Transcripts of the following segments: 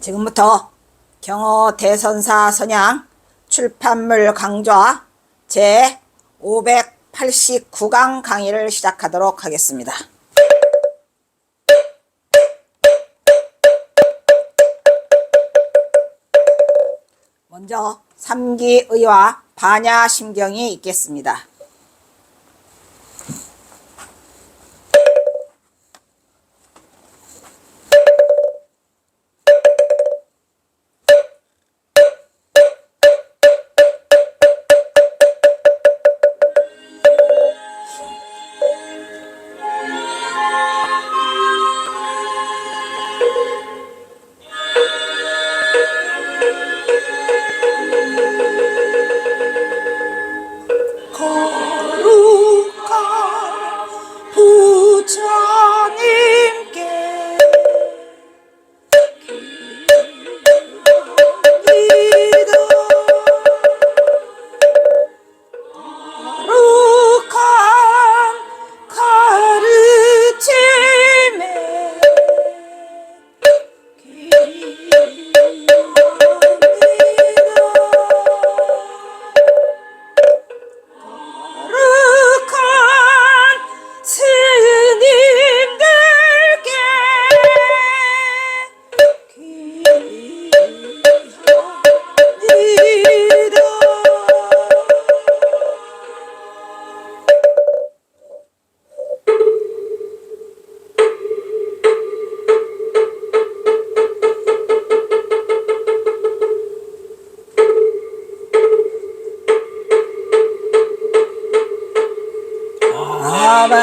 지금부터 경어 대선사 선양 출판물 강좌 제 589강 강의를 시작하도록 하겠습니다. 먼저 삼기의와 반야심경이 있겠습니다.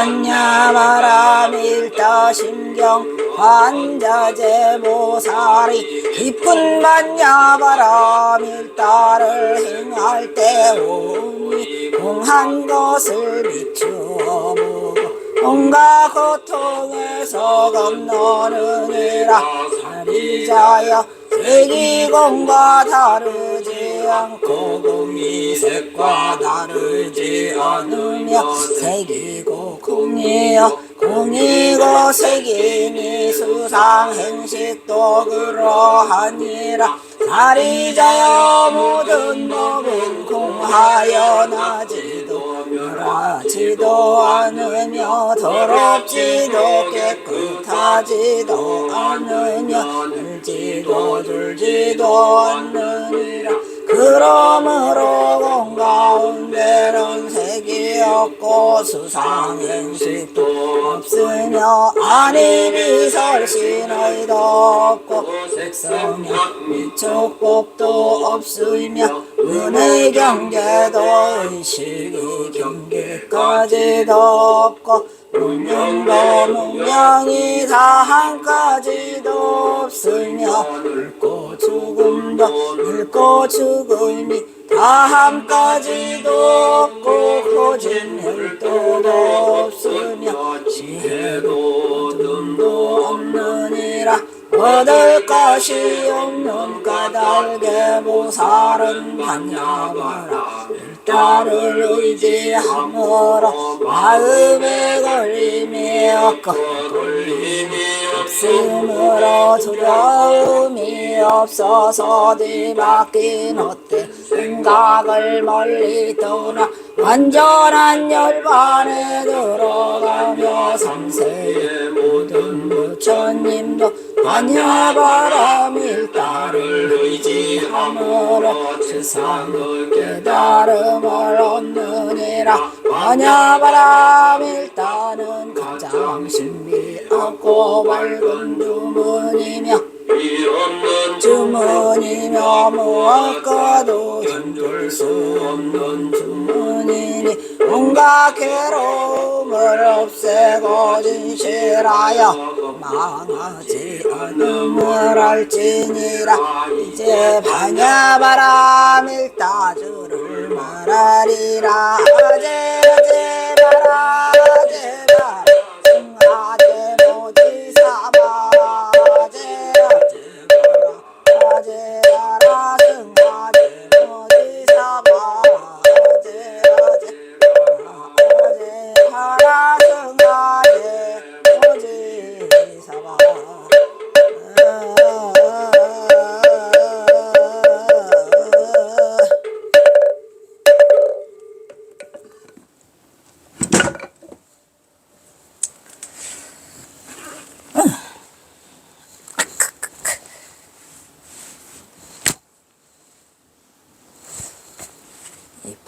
반야바람일다심경 환자제모사리 깊은 반야바람일다를 행할 때 오니 공한 것을 비추어보고 온갖 고통에서 건너느니라. 사리자여 세기공과 다르지 않고 공이색과 다르지 않으며 색이고 공이여 공이고 색이니 수상행식도 그러하니라. 사리자여 모든 법은 공하여 나지도 멸하지도 않으며 더럽지도 깨끗하지도 않으며 늘지도 줄지도 않느니라. 그러므로 공 가운데는 색이 없고 수상행식도 없으며 안입이 설신의도 없고 색성의 미촉법도 없으며 눈의 경계도 의식이 경계까지도 없고 문명도 문명이 다한까지도 없으며 늙고 죽음이 다함까지도 없고 고진 혈도도 없으며 지혜도 어둠도 없느니라. 얻을 것이 없는 까닭에 모살은 반야바라 일다를 의지함으로 마음에 걸림이 없고 없으므로 두려움이 없어서 뒤바뀐 헛된 생각을 멀리 떠나 완전한 열반에 들어가며 삼세의 모든 부처님도 반야바람일다를 의지함으로 세상의 깨달음을 얻느니라. 반야바람일다는 가장 신비하고 밝은 주문이며 무엇과도 힘들 수 없는 주문이니 온갖 괴로움을 없애고 진실하여 망하지 않음을 알지니라. 이제 반야바람일다주를 말하리라. 아제라제라라 제라 승하제 모지사바 아제라라 승하제 모지사바 아제라라 승하제 모지사바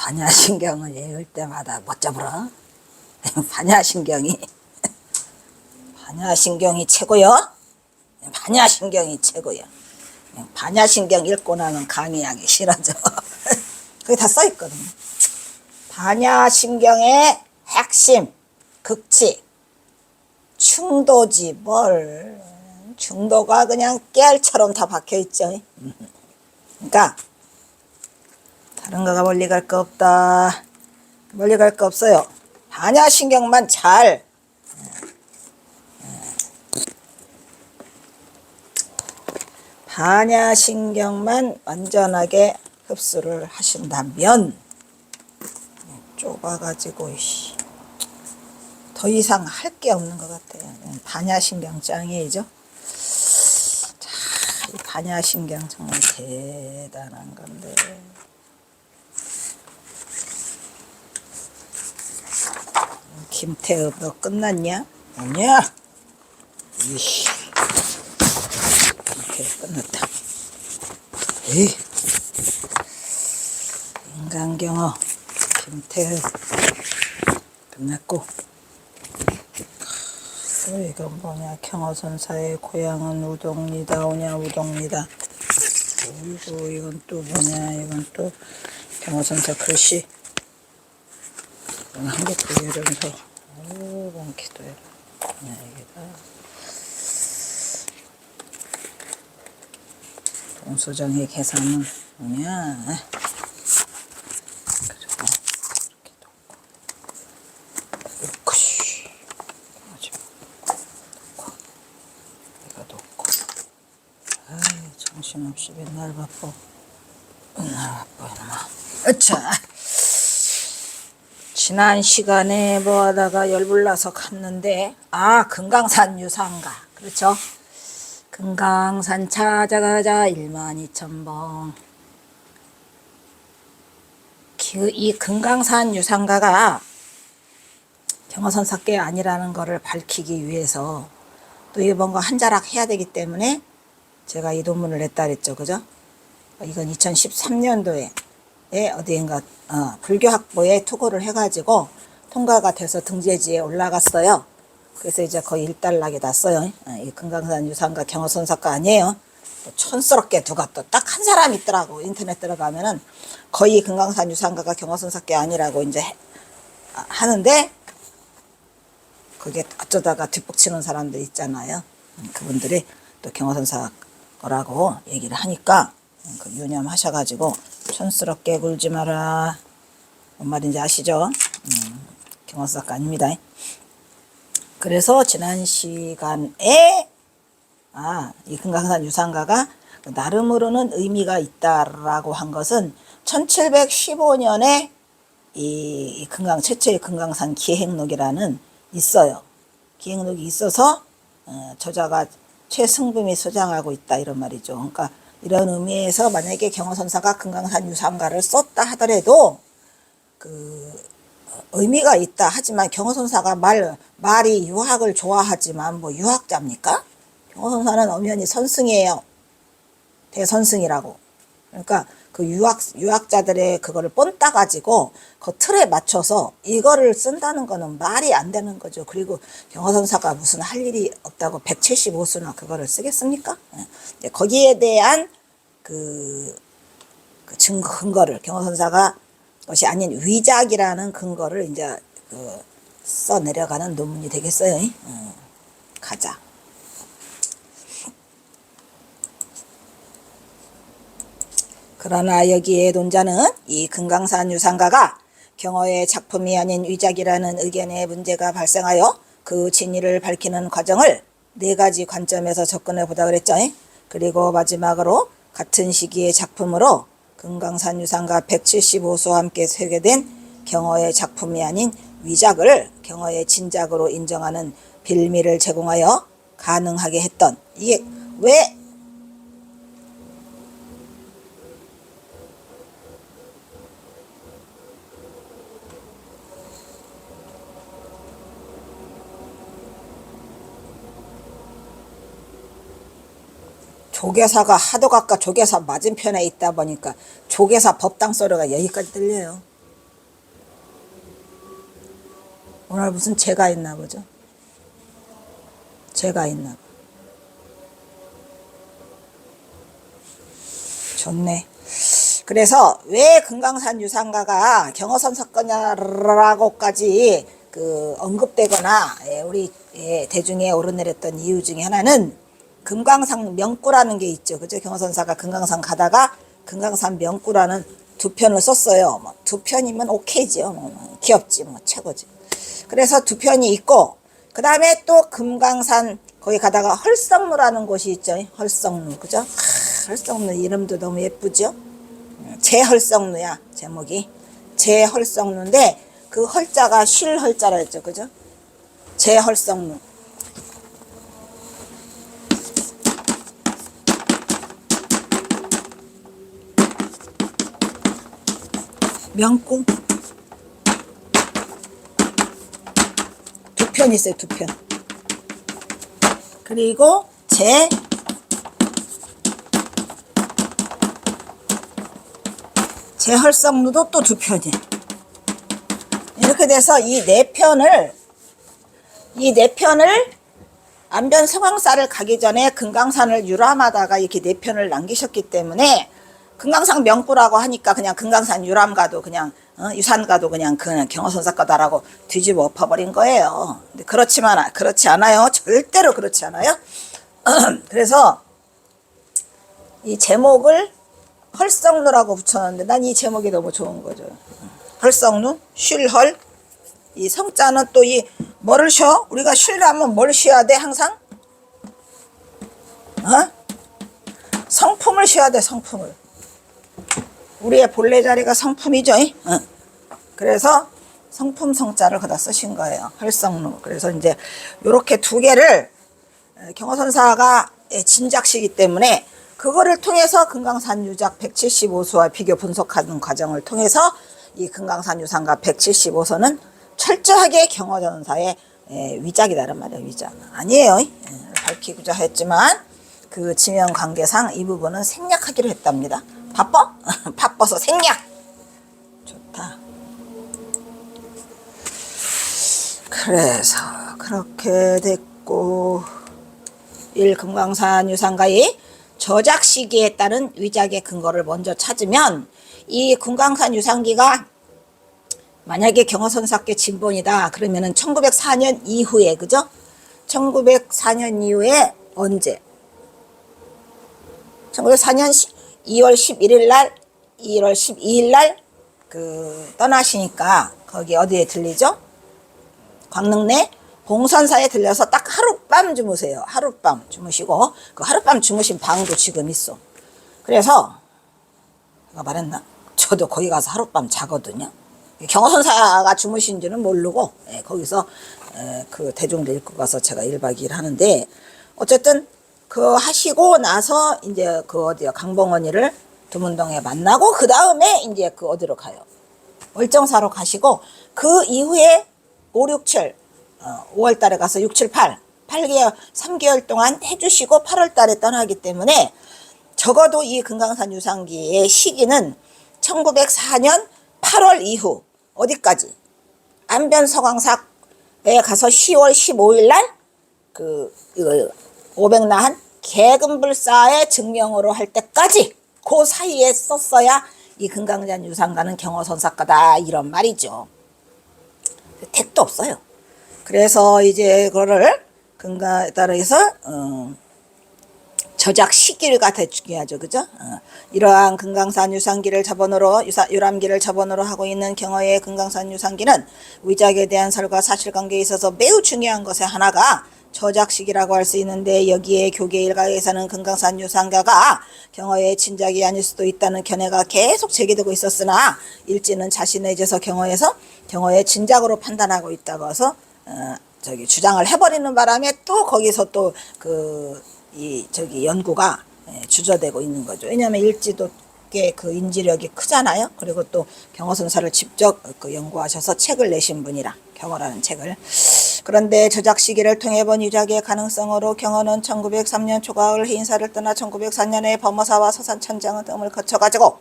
반야신경을 읽을 때마다 못 잡으라. 반야신경이 반야신경이 최고요. 반야신경이 최고요. 반야신경 읽고 나면 강의하기 싫어져. 그게 다 써있거든요. 반야신경의 핵심, 극치, 충도지 뭘. 충도가 그냥 깨알처럼 다 박혀있죠. 그러니까 다른 거가 멀리 갈 거 없다. 멀리 갈 거 없어요. 반야신경만 잘 반야신경만 완전하게 흡수를 하신다면 좁아가지고 더 이상 할 게 없는 것 같아요. 반야신경 짱이죠. 자, 이 반야신경 정말 대단한 건데. 김태읍 너 끝났냐? 아니야. 이씨. 김태읍 끝났다. 에이. 인간경어 김태읍 끝났고. 또 이건 뭐냐? 경어선사의 고향은 우동리다. 오냐 우동리다. 그리고 이건 또 뭐냐? 이건 또 경어선사 글씨. 한국교회련서 오번 기도해라. 이게다. 동수정의 계산은 뭐냐? 그리고 이렇게 놓고, 으쿠시, 놓고, 이거 놓고. 아이 정신없이 맨날 바빠. 맨날 바빠 이놈아. 으차. 지난 시간에 뭐 하다가 열불나서 갔는데, 금강산 유상가. 그렇죠? 금강산 찾아가자 12,000번. 이 금강산 유상가가 경어선사께 아니라는 것을 밝히기 위해서 또 이게 뭔가 한자락 해야 되기 때문에 제가 이 논문을 냈다 그랬죠. 그죠? 이건 2013년도에 어디인가 불교학부에 투고를 해가지고 통과가 돼서 등재지에 올라갔어요. 그래서 이제 거의 일단락이 났어요. 이 금강산 유상가 경어선사가 아니에요. 촌스럽게 누가 또 딱 한 사람 있더라고. 인터넷 들어가면은 거의 금강산 유상가가 경어선사께 아니라고 이제 하는데, 그게 어쩌다가 뒷북치는 사람들 있잖아요. 그분들이 또 경어선사 거라고 얘기를 하니까 유념하셔가지고 촌스럽게 굴지 마라. 뭔 말인지 아시죠? 경어선사가 아닙니다. 그래서 지난 시간에 이 금강산 유상가가 나름으로는 의미가 있다라고 한 것은 1715년에 이 최초의 금강산 기행록이라는 있어요. 기행록이 있어서 저자가 최승범이 소장하고 있다 이런 말이죠. 그러니까 이런 의미에서 만약에 경어선사가 금강산 유상가를 썼다 하더라도 의미가 있다. 하지만 경어선사가 말이 유학을 좋아하지만 뭐 유학자입니까? 경어선사는 엄연히 선승이에요. 대선승이라고. 그러니까 그 유학자들의 그거를 뻔 따가지고 그 틀에 맞춰서 이거를 쓴다는 거는 말이 안 되는 거죠. 그리고 경어선사가 무슨 할 일이 없다고 175수나 그거를 쓰겠습니까? 거기에 대한 근거를 경어선사가 것이 아닌 위작이라는 근거를 이제 써 내려가는 논문이 되겠어요. 가자. 그러나 여기에 논자는 이 금강산 유상가가 경어의 작품이 아닌 위작이라는 의견에 문제가 발생하여 그 진위를 밝히는 과정을 4가지 관점에서 접근해 보다 그랬죠. 그리고 마지막으로 같은 시기의 작품으로 금강산 유상가 175수와 함께 설계된 경어의 작품이 아닌 위작을 경어의 진작으로 인정하는 빌미를 제공하여 가능하게 했던, 이게 왜 조계사가 하도 가까 조계사 맞은편에 있다 보니까 조계사 법당 소리가 여기까지 들려요. 오늘 무슨 재가 있나 보죠. 재가 있나 봐. 좋네. 그래서 왜 금강산 유상가가 경어선 사건이라고까지 그 언급되거나 우리 대중에 오르내렸던 이유 중에 하나는 금강산 명구라는 게 있죠. 그죠? 경어선사가 금강산 가다가 금강산 명구라는 두 편을 썼어요. 뭐 두 편이면 오케이지요. 귀엽지, 뭐 최고지. 그래서 두 편이 있고, 그 다음에 또 금강산 거기 가다가 헐성루라는 곳이 있죠. 헐성루, 그죠? 헐성루 이름도 너무 예쁘죠? 제헐성루야, 제목이. 제헐성루인데 그 헐자가 쉴 헐자라 했죠, 그죠? 제헐성루. 명구 두 편 있어요. 두 편. 그리고 제헐성루도 또 두 편이에요. 이렇게 돼서 이 네 편을 안변 서강사를 가기 전에 금강산을 유람하다가 이렇게 네 편을 남기셨기 때문에 금강산 명구라고 하니까 그냥 금강산 유람가도 그냥 유산가도 그냥 경어선사 거다라고 뒤집어 엎어버린 거예요. 근데 그렇지 않아요. 절대로 그렇지 않아요. 그래서 이 제목을 헐성루라고 붙였는데 난 이 제목이 너무 좋은 거죠. 헐성루, 쉴헐. 이 성자는 또 이 뭐를 쉬어? 우리가 쉬려면 뭘 쉬어야 돼 항상? 성품을 쉬어야 돼. 성품을. 우리의 본래 자리가 성품이죠. 그래서 성품 성자를 거다 쓰신 거예요. 헐성루. 그래서 이제 요렇게 두 개를 경어선사가 진작시기 때문에 그거를 통해서 금강산 유작 175소와 비교 분석하는 과정을 통해서 이 금강산 유상가 175소는 철저하게 경어선사의 위작이다란 말이에요. 위작. 아니에요. 밝히고자 했지만 그 지명 관계상 이 부분은 생략하기로 했답니다. 바빠? 바빠서 생략. 좋다. 그래서 그렇게 됐고 1. 금강산 유상가의 저작 시기에 따른 위작의 근거를 먼저 찾으면 이 금강산 유상기가 만약에 경어선사께 진본이다 그러면은 1904년 이후에, 그죠? 1904년 이후에 언제? 1904년 2월 11일 날, 2월 12일 날 떠나시니까 거기 어디에 들리죠? 광릉내 봉선사에 들려서 딱 하룻밤 주무세요. 하룻밤 주무시고 그 하룻밤 주무신 방도 지금 있어. 그래서 내가 말했나? 저도 거기 가서 하룻밤 자거든요. 경어선사가 주무신 줄은 모르고 거기서 그 대종도 읽고 가서 제가 1박 2일 하는데 어쨌든 그 하시고 나서 이제 그 어디야 강봉원이를 두문동에 만나고 그 다음에 이제 그 어디로 가요? 월정사로 가시고 그 이후에 5, 6, 7 5월 달에 가서 6, 7, 8개월 3개월 동안 해주시고 8월 달에 떠나기 때문에 적어도 이 금강산 유상기의 시기는 1904년 8월 이후 어디까지? 안변 서광사에 가서 10월 15일 날 그 500나한 개금불사의 증명으로 할 때까지 그 사이에 썼어야 이 금강산 유상가는 경어선사가다 이런 말이죠. 택도 없어요. 그래서 이제 그거를 근거에 따라서 저작 시기가 더 중요하죠. 그죠? 이러한 금강산 유상기를 자본으로 유람기를 자본으로 하고 있는 경어의 금강산 유상기는 위작에 대한 설과 사실관계에 있어서 매우 중요한 것의 하나가 저작 시기라고 할 수 있는데 여기에 교계 일각에서는 금강산 유상가가 경어의 진작이 아닐 수도 있다는 견해가 계속 제기되고 있었으나 일지는 자신의 죄서 경어의 진작으로 판단하고 있다고 해서 주장을 해버리는 바람에 또 거기서 또 연구가 주저되고 있는 거죠. 왜냐하면 일지도 꽤 그 인지력이 크잖아요. 그리고 또 경어선사를 직접 연구하셔서 책을 내신 분이라 경어라는 책을. 그런데 저작 시기를 통해 본 유작의 가능성으로 경어는 1903년 초가을 해인사를 떠나 1904년에 범어사와 서산천장 등을 거쳐가지고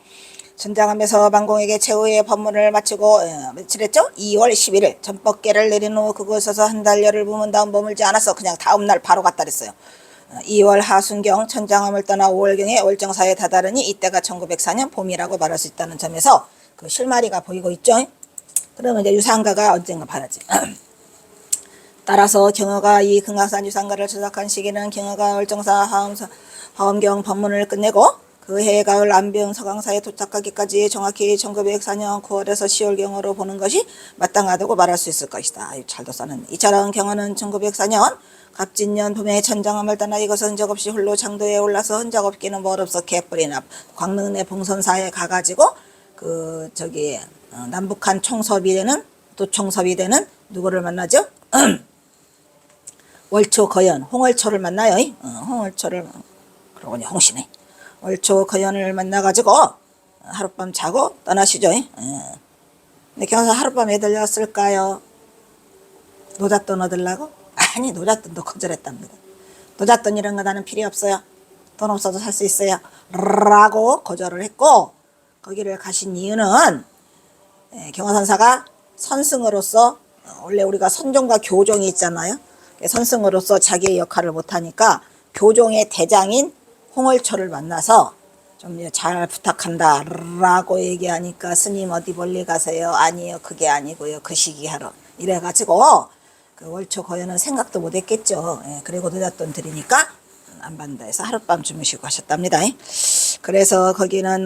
전장하면서 만공에게 최후의 법문을 마치고 며칠했죠? 2월 11일 전법계를 내린 후 그곳에서 한 달여를 부문 다음 머물지 않았어. 그냥 다음날 바로 갔다 그랬어요. 2월 하순경 천장함을 떠나 5월경에 월정사에 다다르니 이때가 1904년 봄이라고 말할 수 있다는 점에서 그 실마리가 보이고 있죠. 그러면 이제 유상가가 언젠가 봐야지. 따라서 경허가 이 금강산 유상가를 조작한 시기는 경허가 월정사 하엄경 법문을 끝내고 그 해 가을 안병 서강사에 도착하기까지 정확히 1904년 9월에서 10월경으로 보는 것이 마땅하다고 말할 수 있을 것이다. 아유, 잘도 써놨네. 이처럼 경허는 1904년 갑진년 봄에 천장함을 떠나 이것은 흔적 없이 홀로 장도에 올라서 흔적 없기는 멀없어 개뿔인 앞 광릉내 봉선사에 가가지고 그 저기 남북한 총섭이 되는 또 총섭이 되는 누구를 만나죠? 월초 거연 홍월초를 만나요. 홍월초를 그러고니 홍씨네. 월초 거연을 만나가지고 하룻밤 자고 떠나시죠. 근데 경사 하룻밤 왜 들렸을까요? 노잣돈 얻으려고? 아니, 노잣돈도 거절했답니다. 노잣돈 이런 거 나는 필요 없어요. 돈 없어도 살 수 있어요. 라고 거절을 했고, 거기를 가신 이유는 경화선사가 선승으로서 원래 우리가 선종과 교종이 있잖아요. 선승으로서 자기의 역할을 못하니까 교종의 대장인 홍월초를 만나서 좀 잘 부탁한다 라고 얘기하니까 스님 어디 멀리 가세요? 아니요, 그게 아니고요, 그 시기 하러 이래가지고 그 월초 거연은 생각도 못했겠죠. 그리고 노잣돈 드리니까 안 받는다 해서 하룻밤 주무시고 하셨답니다. 그래서 거기는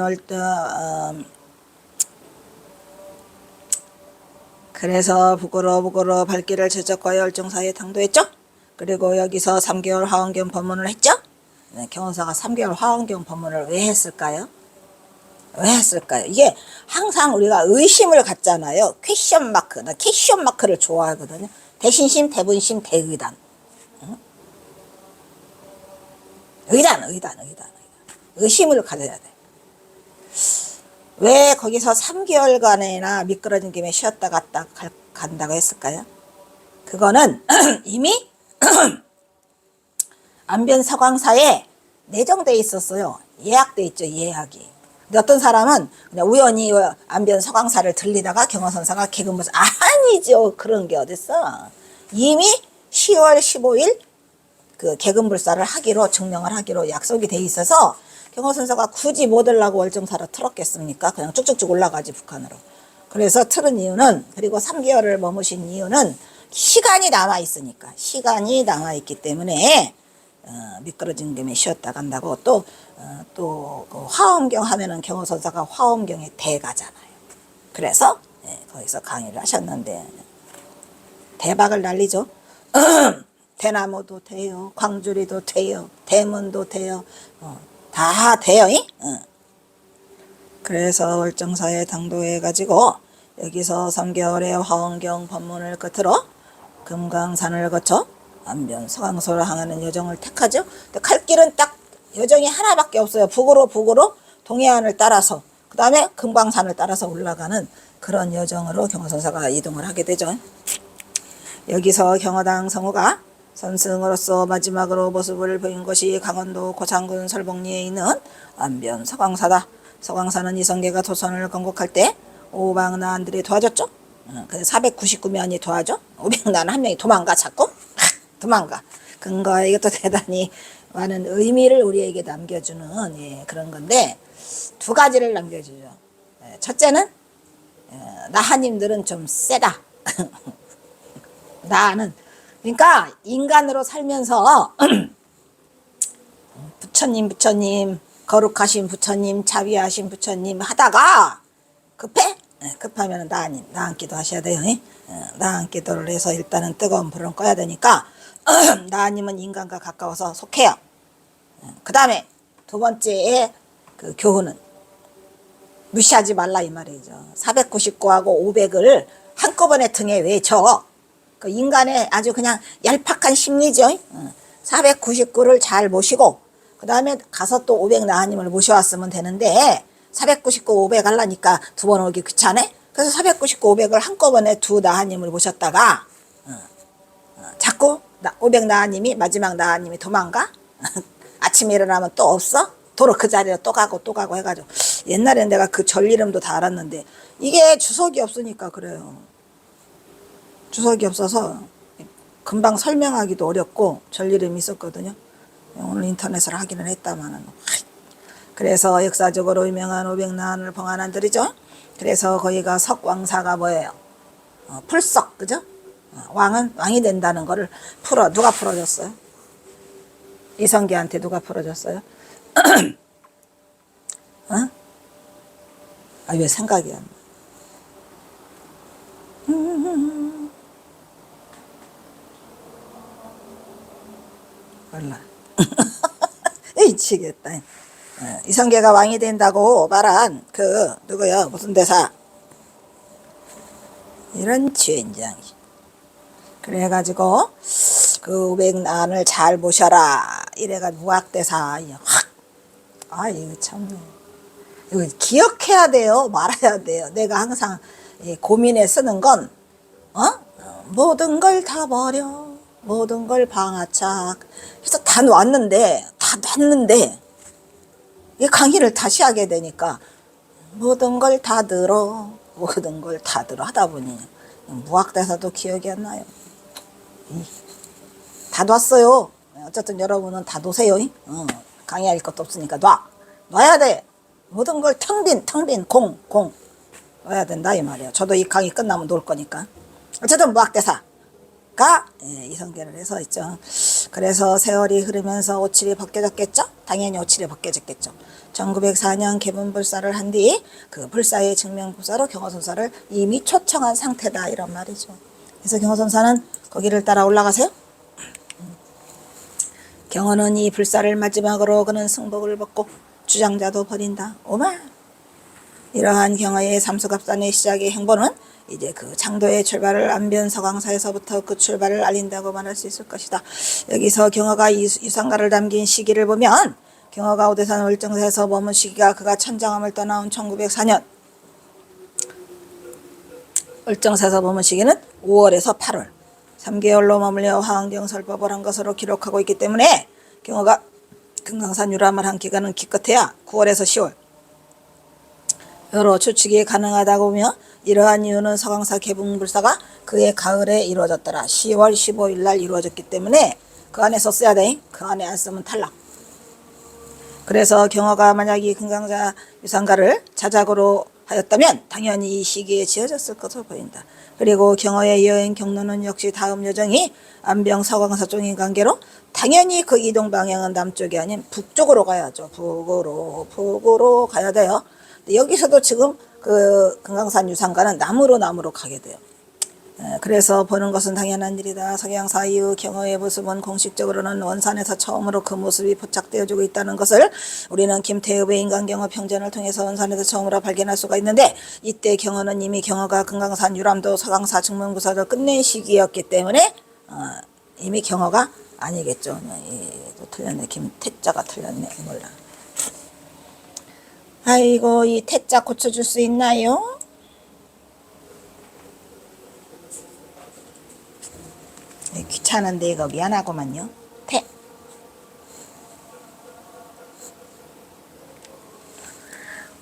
그래서 부고로 발길을 저적과 열정사에 당도했죠. 그리고 여기서 3개월 화엄경 법문을 했죠. 경원사가 3개월 화엄경 법문을 왜 했을까요? 왜 했을까요? 이게 항상 우리가 의심을 갖잖아요. 퀘션 마크. 나 퀘션 마크를 좋아하거든요. 대신심, 대분심, 대의단. 의단. 의심을 가져야 돼. 왜 거기서 3개월간이나 미끄러진 김에 쉬었다 갔다 간다고 했을까요? 그거는 이미 안변 서광사에 내정돼 있었어요. 예약돼 있죠, 예약이. 근데 어떤 사람은 그냥 우연히 안변 서광사를 들리다가 경허선사가 개근무서 아니죠. 그런 게 어딨어. 이미 10월 15일 그 개근불사를 하기로 증명을 하기로 약속이 돼 있어서 경허선사가 굳이 못 오려고 월정사로 틀었겠습니까? 그냥 쭉쭉쭉 올라가지 북한으로. 그래서 틀은 이유는, 그리고 3개월을 머무신 이유는 시간이 남아있으니까, 시간이 남아있기 때문에 미끄러진 김에 쉬었다 간다고. 또 그 화엄경 하면은 경허선사가 화엄경의 대가잖아요. 그래서 거기서 강의를 하셨는데 대박을 날리죠. 대나무도 돼요, 광주리도 돼요, 대문도 돼요, 다 돼요. 그래서 월정사에 당도해가지고 여기서 3개월의 화엄경 법문을 끝으로 금강산을 거쳐 안변 서강소를 향하는 여정을 택하죠. 근데 갈 길은 딱 여정이 하나밖에 없어요. 북으로 동해안을 따라서, 그 다음에 금강산을 따라서 올라가는 그런 여정으로 경허선사가 이동을 하게 되죠. 여기서 경허당 성우가 선승으로서 마지막으로 모습을 보인 것이 강원도 고창군 설봉리에 있는 안변 서광사다. 서광사는 이성계가 도선을 건국할 때 오방나한들이 도와줬죠. 그래서 499명이 도와줘. 500난 한 명이 도망가 자꾸. 도망가. 근거 이것도 대단히 많은 의미를 우리에게 남겨주는 그런 건데, 두 가지를 남겨주죠. 첫째는 나하님들은 좀 세다. 나는 그러니까 인간으로 살면서 부처님 거룩하신 부처님, 자비하신 부처님 하다가 급해? 급하면 나안기도 하셔야 돼요. 나안기도를 해서 일단은 뜨거운 불은 꺼야 되니까 나님은 인간과 가까워서 속해요. 그 다음에 두 번째의 그 교훈은 무시하지 말라 이 말이죠. 499하고 500을 한꺼번에 등에 외쳐. 그 인간의 아주 그냥 얄팍한 심리죠. 499를 잘 모시고 그 다음에 가서 또 500 나하님을 모셔왔으면 되는데 499, 500 하려니까 두 번 오기 귀찮네. 그래서 499, 500을 한꺼번에 두 나하님을 모셨다가 자꾸 500 나하님이 마지막 나하님이 도망가. 아침에 일어나면 또 없어. 도로 그 자리로 또 가고 해가지고 옛날엔 내가 그 절 이름도 다 알았는데 이게 주석이 없으니까 그래요. 주석이 없어서 금방 설명하기도 어렵고 절 이름이 있었거든요. 오늘 인터넷으로 확인을 했다마는. 그래서 역사적으로 유명한 500난을 봉안한 들이죠. 그래서 거기가 석왕사가 뭐예요? 풀석, 그죠? 왕이 된다는 거를 누가 풀어줬어요? 이성계한테 누가 풀어줬어요? 어? 왜 생각이 안 나? 몰라. 미치겠다. 이성계가 왕이 된다고 말한 누구요? 무슨 대사? 이런 주인장이. 그래가지고 그 500난을 잘 모셔라. 이래가지고 무학대사 확. 이거 참 이거 기억해야 돼요. 말아야 돼요. 내가 항상 고민에 쓰는 건 모든 걸 다 버려. 모든 걸 방아착. 그래서 다 놨는데 이 강의를 다시 하게 되니까 모든 걸 다 들어. 모든 걸 다 들어 하다 보니 무학대사도 기억이 안 나요. 다 놨어요. 어쨌든 여러분은 다 놓으세요. 강의할 것도 없으니까 놔야 돼. 모든 걸 텅빈 공 놔야 된다 이 말이에요. 저도 이 강의 끝나면 놓을 거니까. 어쨌든 무학대사가 이성계를 해서 있죠. 그래서 세월이 흐르면서 오칠이 벗겨졌겠죠. 당연히 오칠이 벗겨졌겠죠. 1904년 개문불사를 한 뒤 그 불사의 증명부사로 경허선사를 이미 초청한 상태다 이런 말이죠. 그래서 경허선사는 거기를 따라 올라가세요. 경허는 이 불사를 마지막으로 그는 승복을 벗고 주장자도 버린다. 오마. 이러한 경허의 삼수갑산의 시작의 행보는 이제 그 장도의 출발을 안변 서강사에서부터 그 출발을 알린다고 말할 수 있을 것이다. 여기서 경허가 유상가를 담긴 시기를 보면 경허가 오대산 월정사에서 머문 시기가 그가 천장암을 떠나온 1904년 월정사에서 머문 시기는 5월에서 8월 3개월로 머물려 화환경설법을 한 것으로 기록하고 있기 때문에 경허가 금강산 유람을 한 기간은 기껏해야 9월에서 10월 여러 추측이 가능하다고 보며 이러한 이유는 서강사 개붕불사가 그의 가을에 이루어졌더라. 10월 15일 날 이루어졌기 때문에 그 안에 썼어야 돼. 그 안에 안 쓰면 탈락. 그래서 경허가 만약 이 금강사 유상가를 자작으로 하였다면 당연히 이 시기에 지어졌을 것으로 보인다. 그리고 경허의 여행 경로는 역시 다음 여정이 안병 서강사 쪽인 관계로 당연히 그 이동 방향은 남쪽이 아닌 북쪽으로 가야죠. 북으로 가야 돼요. 여기서도 지금 그 금강산 유상가는 남으로 가게 돼요. 그래서 보는 것은 당연한 일이다. 석양사 이후 경허의 모습은 공식적으로는 원산에서 처음으로 그 모습이 포착되어지고 있다는 것을 우리는 김태읍의 인간경허 평전을 통해서 원산에서 처음으로 발견할 수가 있는데 이때 경허는 이미 경허가 금강산 유람도 석양사 증명부사를 끝낸 시기였기 때문에 이미 경허가 아니겠죠. 또 틀렸네. 김태자가 틀렸네. 몰라. 아이고 이 태자 고쳐줄 수 있나요? 귀찮은데 이거 미안하구만요.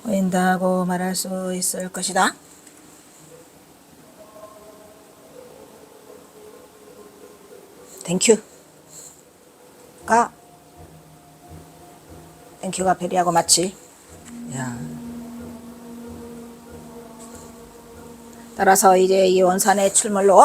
보인다고 말할 수 있을 것이다. 땡큐가 베리하고 맞지? 야. 따라서 이제 이 원산의 출몰로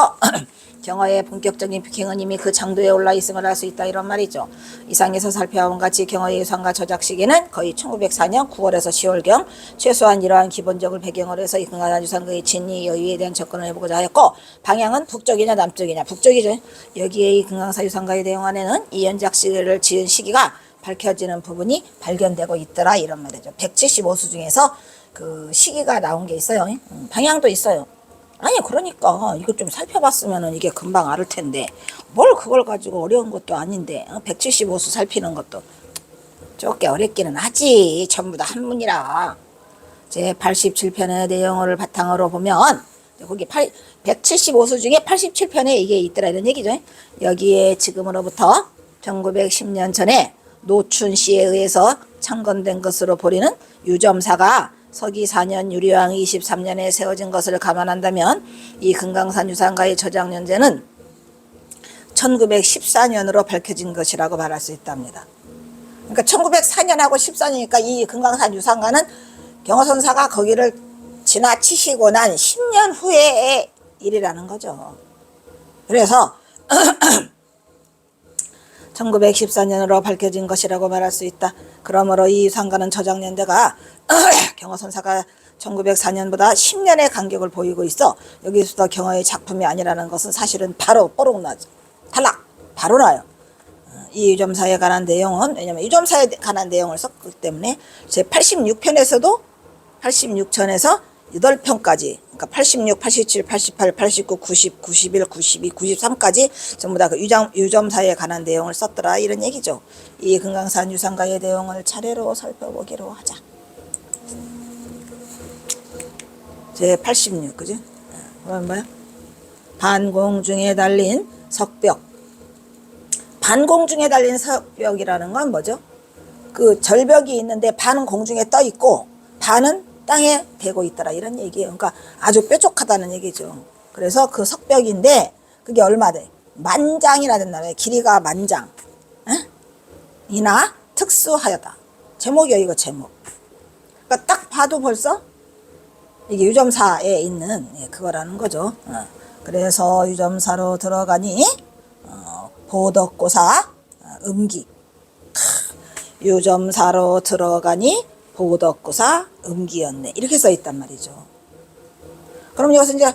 경허의 본격적인 비행은 이미 그 장도에 올라 있음을 알 수 있다 이런 말이죠. 이상에서 살펴본 같이 경허의 유상가 저작 시기는 거의 1904년 9월에서 10월경 최소한 이러한 기본적을 배경으로 해서 이 금강산 유상가의 진위 여유에 대한 접근을 해보고자 하였고 방향은 북쪽이냐 남쪽이냐 북쪽이죠. 여기에 이 금강산 유상가의 내용 안에는 이 연작시를 지은 시기가 밝혀지는 부분이 발견되고 있더라 이런 말이죠. 175수 중에서 그 시기가 나온 게 있어요. 방향도 있어요. 아니 그러니까 이거 좀 살펴봤으면 이게 금방 알을 텐데 뭘 그걸 가지고 어려운 것도 아닌데 175수 살피는 것도 조금 어렵기는 하지. 전부 다 한문이라. 제 87편의 내용을 바탕으로 보면 거기 175수 중에 87편에 이게 있더라 이런 얘기죠. 여기에 지금으로부터 1910년 전에 노춘 씨에 의해서 창건된 것으로 보리는 유점사가 서기 4년 유리왕 23년에 세워진 것을 감안한다면 이 금강산 유산가의 저작년제는 1914년으로 밝혀진 것이라고 말할 수 있답니다. 그러니까 1904년하고 14년이니까 이 금강산 유산가는 경허선사가 거기를 지나치시고 난 10년 후의 일이라는 거죠. 그래서 1914년으로 밝혀진 것이라고 말할 수 있다. 그러므로 이 유산가는 저작년대가 경허선사가 1904년보다 10년의 간격을 보이고 있어 여기서도 경허의 작품이 아니라는 것은 사실은 바로 뽀록 나죠. 탈락! 바로 나요. 이 유점사에 관한 내용은, 왜냐면 유점사에 관한 내용을 썼기 때문에 제 86편에서도 86편에서 8편까지, 그러니까 86, 87, 88, 89, 90, 91, 92, 93까지 전부 다 그 유점사에 관한 내용을 썼더라, 이런 얘기죠. 이 금강산 유산가의 내용을 차례로 살펴보기로 하자. 제 86, 그지? 그럼 뭐야? 반공중에 달린 석벽. 반공중에 달린 석벽이라는 건 뭐죠? 그 절벽이 있는데 반은 공중에 떠 있고 반은 땅에 대고 있더라, 이런 얘기예요. 그러니까 아주 뾰족하다는 얘기죠. 그래서 그 석벽인데 그게 얼마 돼? 만장이나 된다며. 길이가 만장. 이나 특수하여다. 제목이요, 이거 제목. 그러니까 딱 봐도 벌써 이게 유점사에 있는 그거라는 거죠. 그래서 유점사로 들어가니 보덕고사 음기. 유점사로 들어가니 보덕고사 음기였네, 이렇게 써 있단 말이죠. 그럼 여기서 이제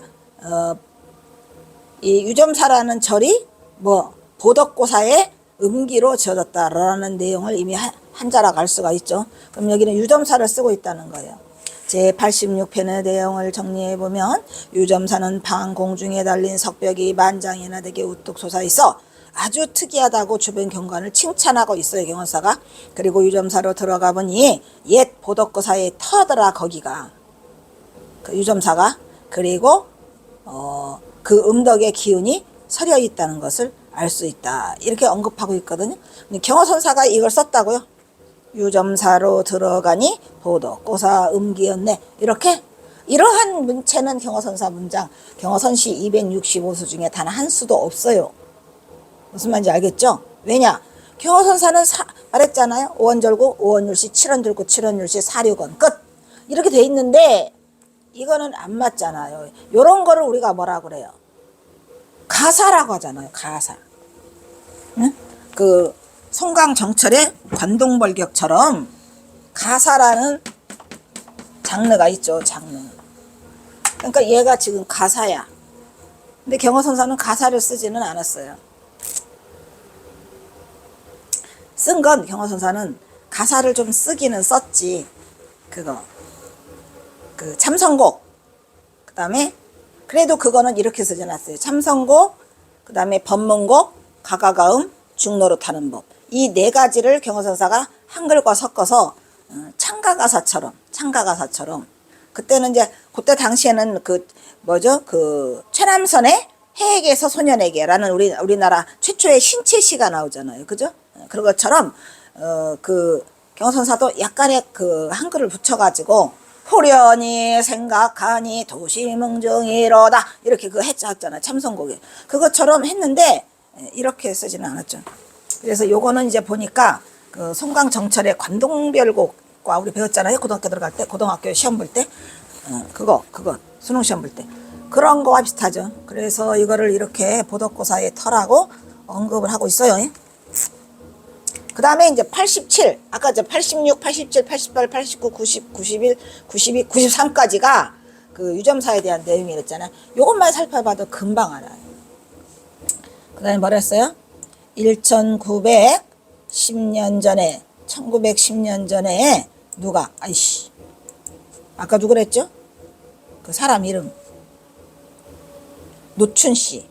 이 유점사라는 절이 뭐 보덕고사의 음기로 지어졌다라는 내용을 이미 한자락 알 수가 있죠. 그럼 여기는 유점사를 쓰고 있다는 거예요. 제 86편의 내용을 정리해보면 유점사는 반공중에 달린 석벽이 만장이나 되게 우뚝 솟아있어 아주 특이하다고 주변 경관을 칭찬하고 있어요, 경원사가. 그리고 유점사로 들어가 보니 옛 보덕고사의 터더라, 거기가. 그 유점사가. 그리고 그 음덕의 기운이 서려 있다는 것을 알 수 있다, 이렇게 언급하고 있거든요. 경허선사가 이걸 썼다고요. 유점사로 들어가니 보덕고사 음기였네, 이렇게. 이러한 문체는 경허선사 문장, 경허선시 265수 중에 단 한 수도 없어요. 무슨 말인지 알겠죠? 왜냐? 경허선사는 말했잖아요. 5원절구, 5원율시, 7원절구, 7원율시, 4,6원 끝. 이렇게 돼 있는데 이거는 안 맞잖아요. 요런 거를 우리가 뭐라 그래요? 가사라고 하잖아요. 가사. 응? 그 송강정철의 관동벌격처럼 가사라는 장르가 있죠. 장르. 그러니까 얘가 지금 가사야. 근데 경허선사는 가사를 쓰지는 않았어요. 쓴 건 경허선사는 가사를 좀 쓰기는 썼지. 그거 그 참선곡, 그 다음에 그래도 그거는 이렇게 쓰지 않았어요. 참선곡, 그 다음에 법문곡, 가가가음, 중노릇하는 법, 이 네 가지를 경허선사가 한글과 섞어서 창가가사처럼 그때는 이제 그때 당시에는 그 뭐죠, 그 최남선의 해에게서 소년에게라는 우리나라 최초의 신체시가 나오잖아요, 그죠? 그런 것처럼 그 경허선사도 약간의 그 한글을 붙여가지고 호련히 생각하니 도시뭉정이로다, 이렇게 그 했잖아요, 참선곡에. 그것처럼 했는데 이렇게 쓰지는 않았죠. 그래서 요거는 이제 보니까 그 송강정철의 관동별곡과 우리 배웠잖아요, 고등학교 들어갈 때, 고등학교 시험 볼 때. 그거 수능 시험 볼 때 그런 거와 비슷하죠. 그래서 이거를 이렇게 보덕고사의 터라고 언급을 하고 있어요. 그 다음에 이제 87, 아까 이제 86, 87, 88, 89, 90, 91, 92, 93까지가 그 유점사에 대한 내용이랬잖아요. 요것만 살펴봐도 금방 알아요. 그 다음에 뭐라 했어요? 1910년 전에, 1910년 전에 누가, 아이씨, 아까 누구 그랬죠? 그 사람 이름. 노춘씨.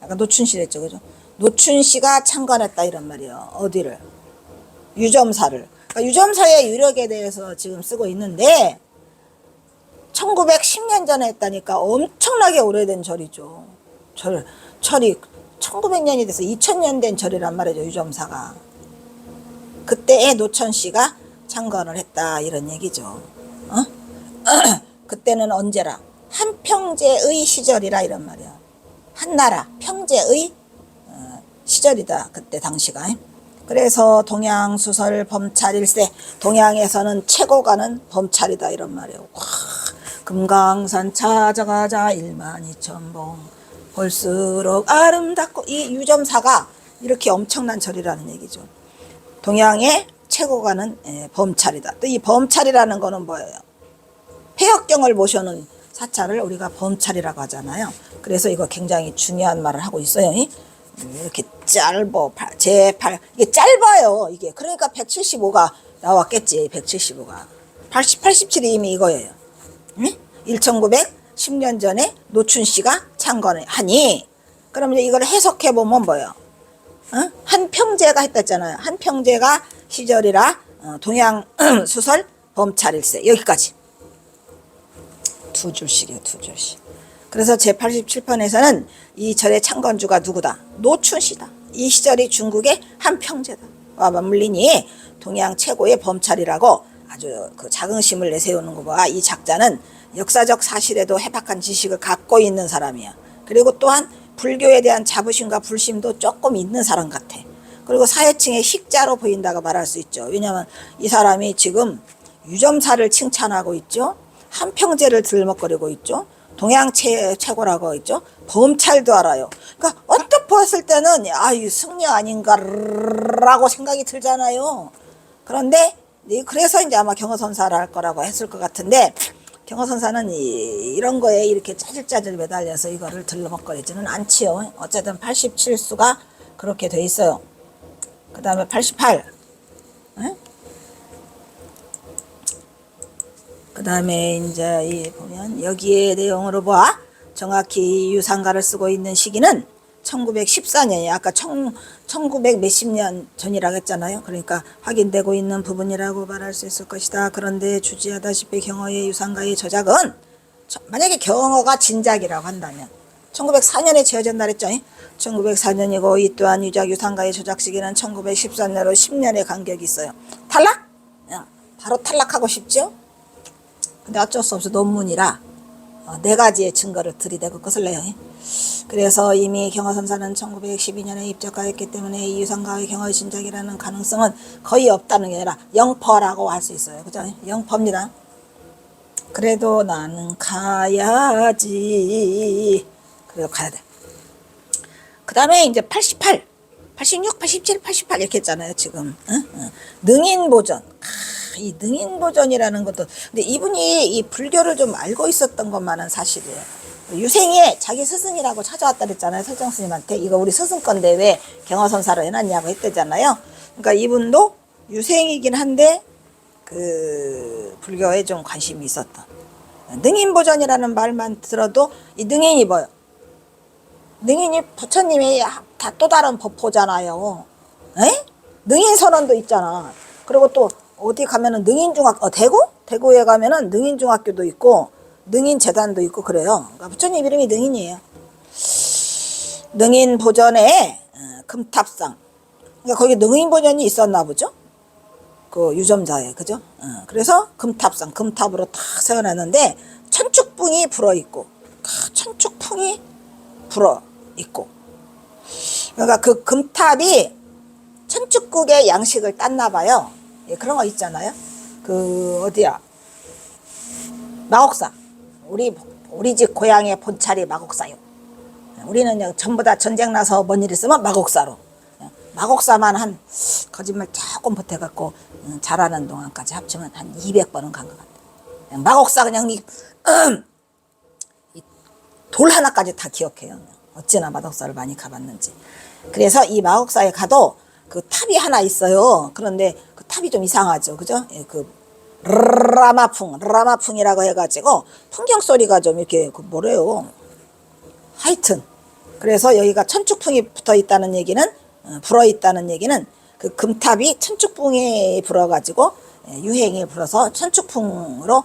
아까 노춘씨 했죠, 그죠? 노춘씨가 창건했다, 이런 말이에요. 어디를? 유점사를. 그러니까 유점사의 유력에 대해서 지금 쓰고 있는데 1910년 전에 했다니까 엄청나게 오래된 절이죠. 절이 1900년이 돼서 2000년 된 절이란 말이죠, 유점사가. 그때의 노천씨가 창건을 했다 이런 얘기죠. 어? 그때는 언제라? 한평제의 시절이라 이런 말이야. 한나라 평제의 시절이다 그때 당시가. 그래서 동양수설 범찰일세, 동양에서는 최고가는 범찰이다 이런 말이에요. 와, 금강산 찾아가자 12,000봉 볼수록 아름답고, 이 유점사가 이렇게 엄청난 절이라는 얘기죠. 동양의 최고가는 범찰이다. 또 이 범찰이라는 거는 뭐예요? 폐역경을 모셔놓은 사찰을 우리가 범찰이라고 하잖아요. 그래서 이거 굉장히 중요한 말을 하고 있어요. 이렇게 짧어, 제8, 이게 짧아요. 이게. 그러니까 175가 나왔겠지. 175가. 87이 이미 이거예요. 응? 1910년 전에 노춘 씨가 창건을 하니, 그럼 이제 이걸 해석해보면 뭐예요? 한평제가 했다잖아요. 한평제가 시절이라 동양수설 범찰일세. 여기까지. 두 줄씩이에요. 두 줄씩. 그래서 제87편에서는 이 절의 창건주가 누구다? 노춘씨다. 이 시절이 중국의 한평제다. 와 맞물리니 동양 최고의 범찰이라고 아주 그 자긍심을 내세우는 거 봐. 이 작자는 역사적 사실에도 해박한 지식을 갖고 있는 사람이야. 그리고 또한 불교에 대한 자부심과 불심도 조금 있는 사람 같아. 그리고 사회층의 식자로 보인다고 말할 수 있죠. 왜냐하면 이 사람이 지금 유점사를 칭찬하고 있죠. 한평제를 들먹거리고 있죠. 동양 최고라고 있죠. 범찰도 알아요. 그러니까 언뜻 보았을 때는 이 승려 아닌가라고 생각이 들잖아요. 그런데 그래서 이제 아마 경허선사를 할 거라고 했을 것 같은데, 경허선사는 이런 거에 이렇게 짜질짜질 매달려서 이거를 들먹거리지는 않지요. 어쨌든 87수가 그렇게 돼 있어요. 그 다음에 88. 그 다음에 이제 보면 여기에 내용으로 봐. 정확히 유상가를 쓰고 있는 시기는 1914년이에요. 아까 1900 몇십 년 전이라고 했잖아요. 그러니까 확인되고 있는 부분이라고 말할 수 있을 것이다. 그런데 주지하다시피 경허의 유상가의 저작은, 만약에 경허가 진작이라고 한다면 1904년에 지어졌다 그랬죠. 1904년이고 이 또한 유상가의 저작 시기는 1914년으로 10년의 간격이 있어요. 탈락? 바로 탈락하고 싶죠? 근데 어쩔 수 없어. 논문이라 4가지의 증거를 들이대고 끝을 내요. 그래서 이미 경허선사는 1912년에 입적하였기 때문에 이 유상가의 경허의 진작이라는 가능성은 거의 없다는 게 아니라 0%라고 할 수 있어요. 그죠? 0%입니다. 그래도 나는 가야지. 그래도 가야 돼. 그 다음에 이제 88, 86, 87, 88 이렇게 했잖아요. 지금. 능인보전. 이 능인보전이라는 것도, 근데 이분이 이 불교를 좀 알고 있었던 것만은 사실이에요. 유생에 자기 스승이라고 찾아왔다 그랬잖아요. 설정 스님한테. 이거 우리 스승 건데 왜 경허선사로 해놨냐고 했대잖아요. 그러니까 이분도 유생이긴 한데 그 불교에 좀 관심이 있었던. 능인보전이라는 말만 들어도 이 능인이 뭐예요? 능인이 부처님이 다 또 다른 법호잖아요. 능인선언도 있잖아. 그리고 또 어디 가면은 능인중학교, 대구에 가면은 능인중학교도 있고 능인재단도 있고 그래요. 그러니까 부처님 이름이 능인이에요. 능인보전에 금탑상. 그러니까 거기 능인보전이 있었나 보죠. 그 유점자에, 그죠? 그래서 금탑상, 금탑으로 탁 세워놨는데 천축풍이 불어있고, 천축풍이 불어있고. 그러니까 그 금탑이 천축국의 양식을 땄나 봐요. 그런 거 있잖아요. 그 어디야? 마곡사. 우리 집 고향의 본찰이 마곡사요. 우리는 전부 다 전쟁 나서 뭔 일 있으면 마곡사로. 마곡사만 한 거짓말 조금 보태갖고 잘하는 동안까지 합치면 한 200번은 간 것 같아요. 마곡사 그냥 돌 하나까지 다 기억해요. 어찌나 마곡사를 많이 가봤는지. 그래서 이 마곡사에 가도 그 탑이 하나 있어요. 그런데 그 탑이 좀 이상하죠. 그죠? 그 라마풍이라고 해가지고 풍경 소리가 좀 이렇게 뭐래요. 하여튼 그래서 여기가 천축풍이 붙어 있다는 얘기는, 불어 있다는 얘기는 그 금탑이 천축풍이 불어가지고 유행이 불어서 천축풍으로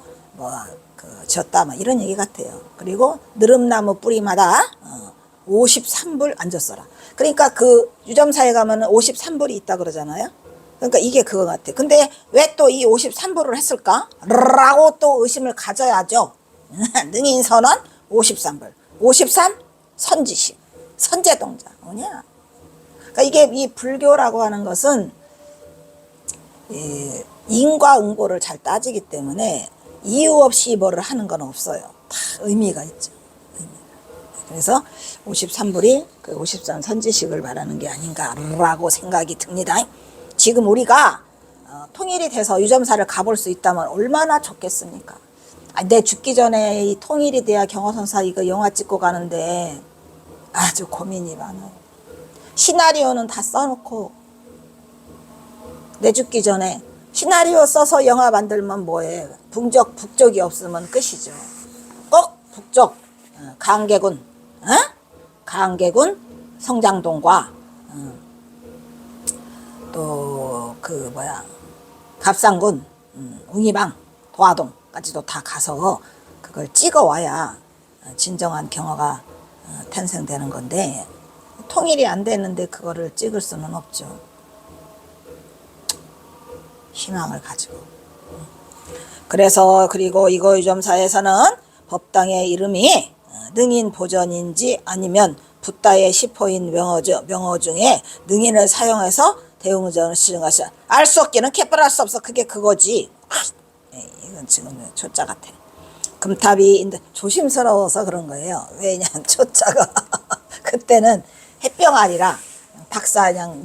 지었다 이런 얘기 같아요. 그리고 느릅나무 뿌리마다 53불 앉았어라. 그러니까 그 유점사에 가면은 53불이 있다 그러잖아요. 그러니까 이게 그거 같아. 근데 왜 또 이 53부를 했을까? 라고 또 의심을 가져야죠. 능인선언 53불. 53 선지식. 선제동자. 뭐냐? 그러니까 이게 이 불교라고 하는 것은 이 인과응보를 잘 따지기 때문에 이유 없이 뭐를 하는 건 없어요. 다 의미가 있죠. 그래서 53불이 그 53 선지식을 말하는 게 아닌가라고 생각이 듭니다. 지금 우리가 통일이 돼서 유점사를 가볼 수 있다면 얼마나 좋겠습니까? 내 죽기 전에 이 통일이 돼야 경호선사 이거 영화 찍고 가는데 아주 고민이 많아요. 시나리오는 다 써놓고 내 죽기 전에 시나리오 써서 영화 만들면 뭐해. 북쪽이 없으면 끝이죠. 꼭 북쪽 강계군 강계군 성장동과 또 그 갑상군 웅이방 도화동까지도 다 가서 그걸 찍어와야 진정한 경화가 탄생되는 건데 통일이 안 되는데 그거를 찍을 수는 없죠. 희망을 가지고. 그래서 그리고 이거 유점사에서는 법당의 이름이 능인 보전인지 아니면 붓다의 시포인 명어 중에 능인을 사용해서 대웅전을 쓰는 것이 알 수 없기는 캐뿔할 수 없어. 그게 그거지. 이건 지금 초짜 같아. 금탑이 조심스러워서 그런 거예요. 왜냐면 초짜가 그때는 햇병아리라 박사 그냥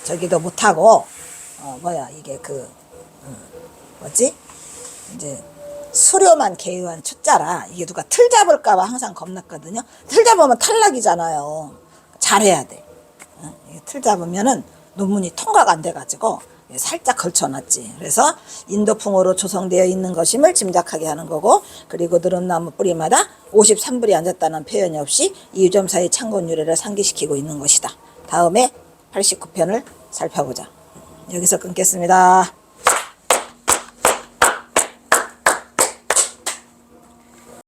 저기도 못하고 이게 뭐지 이제 수료만 개요한 초짜라 이게 누가 틀 잡을까봐 항상 겁났거든요. 틀 잡으면 탈락이잖아요. 잘해야 돼. 틀 잡으면은 논문이 통과가 안 돼가지고 살짝 걸쳐놨지. 그래서 인도풍으로 조성되어 있는 것임을 짐작하게 하는 거고, 그리고 느릅나무 뿌리마다 53불이 앉았다는 표현이 없이 이 유점사의 창건 유래를 상기시키고 있는 것이다. 다음에 89편을 살펴보자. 여기서 끊겠습니다.